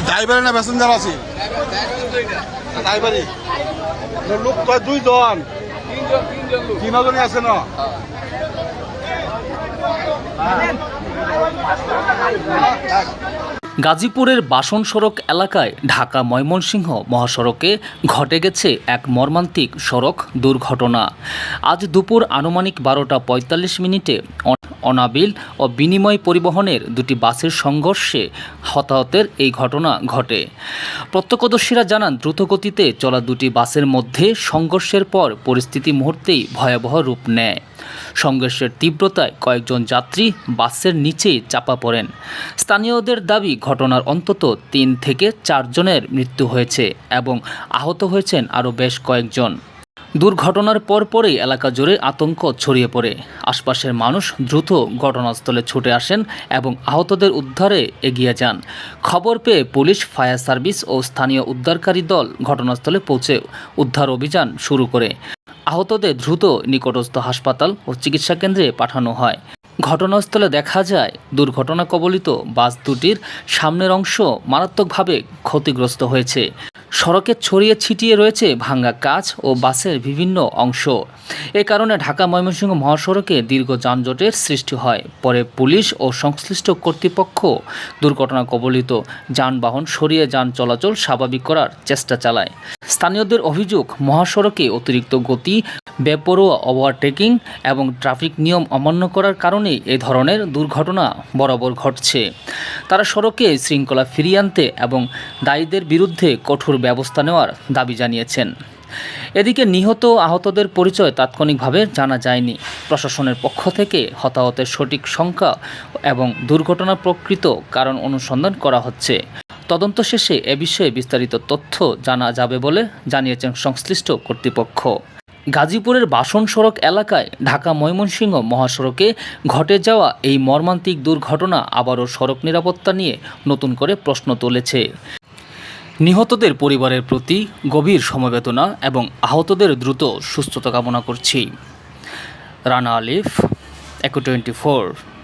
Driver না passenger আছে? ড্রাইভারই লোক কয় দুইজন, তিনজনই আছে না? গাজীপুরের বাসন সড়ক এলাকায় ঢাকা ময়মনসিংহ মহাসড়কে ঘটে গেছে এক মর্মান্তিক সড়ক দুর্ঘটনা। আজ দুপুর আনুমানিক 12:45 অনাবিল ও বিনিময় পরিবহনের দুটি বাসের সংঘর্ষে হতাহতের এই ঘটনা ঘটে। প্রত্যক্ষদর্শীরা জানান, দ্রুতগতিতে চলা দুটি বাসের মধ্যে সংঘর্ষের পর পরিস্থিতি মুহূর্তেই ভয়াবহ রূপ নেয়। সংঘর্ষের তীব্রতায় কয়েকজন যাত্রী বাসের নিচেই চাপা পড়েন। স্থানীয়দের দাবি, ঘটনার অন্তত 3 থেকে 4 জনের মৃত্যু হয়েছে এবং আহত হয়েছেন আরও বেশ কয়েকজন। দুর্ঘটনার পরপরই এলাকা জুড়ে আতঙ্ক ছড়িয়ে পড়ে। আশপাশের মানুষ দ্রুত ঘটনাস্থলে ছুটে আসেন এবং আহতদের উদ্ধারে এগিয়ে যান। খবর পেয়ে পুলিশ, ফায়ার সার্ভিস ও স্থানীয় উদ্ধারকারী দল ঘটনাস্থলে পৌঁছে উদ্ধার অভিযান শুরু করে। আহতদের দ্রুত নিকটস্থ হাসপাতাল ও চিকিৎসা কেন্দ্রে পাঠানো হয়। ঘটনাস্থলে দেখা যায়, দুর্ঘটনা কবলিত বাস দুটির সামনের অংশ মারাত্মকভাবে ক্ষতিগ্রস্ত হয়েছে। সড়কে ছড়িয়ে ছিটিয়ে রয়েছে ভাঙা কাচ ও বাসের বিভিন্ন অংশ। এ কারণে ঢাকা ময়মনসিংহ মহাসড়কে দীর্ঘ যানজটের সৃষ্টি হয়। পরে পুলিশ ও সংশ্লিষ্ট কর্তৃপক্ষ দুর্ঘটনা কবলিত যানবাহন সরিয়ে যান চলাচল স্বাভাবিক করার চেষ্টা চালায়। স্থানীয়দের অভিযোগ, মহাসড়কে অতিরিক্ত গতি, বেপরোয়া ওভারটেকিং এবং ট্রাফিক নিয়ম অমান্য করার কারণে এ ধরনের দুর্ঘটনা বরাবর ঘটছে। তারা সড়কে শৃঙ্খলা ফিরিয়ে আনতে এবং দায়ীদের বিরুদ্ধে কঠোর ব্যবস্থা নেওয়ার দাবি জানিয়েছেন। এদিকে নিহত আহতদের পরিচয় তাৎক্ষণিকভাবে জানা যায়নি। প্রশাসনের পক্ষ থেকে হতাহতের সঠিক সংখ্যা এবং দুর্ঘটনার প্রকৃত কারণ অনুসন্ধান করা হচ্ছে। তদন্ত শেষে এ বিষয়ে বিস্তারিত তথ্য জানা যাবে বলে জানিয়েছেন সংশ্লিষ্ট কর্তৃপক্ষ। গাজীপুরের বাসন সড়ক এলাকায় ঢাকা ময়মনসিংহ মহাসড়কে ঘটে যাওয়া এই মর্মান্তিক দুর্ঘটনা আবারও সড়ক নিরাপত্তা নিয়ে নতুন করে প্রশ্ন তুলেছে। নিহতদের পরিবারের প্রতি গভীর সমবেদনা এবং আহতদের দ্রুত সুস্থতা কামনা করছি। রানা আলিফ, Echo 24।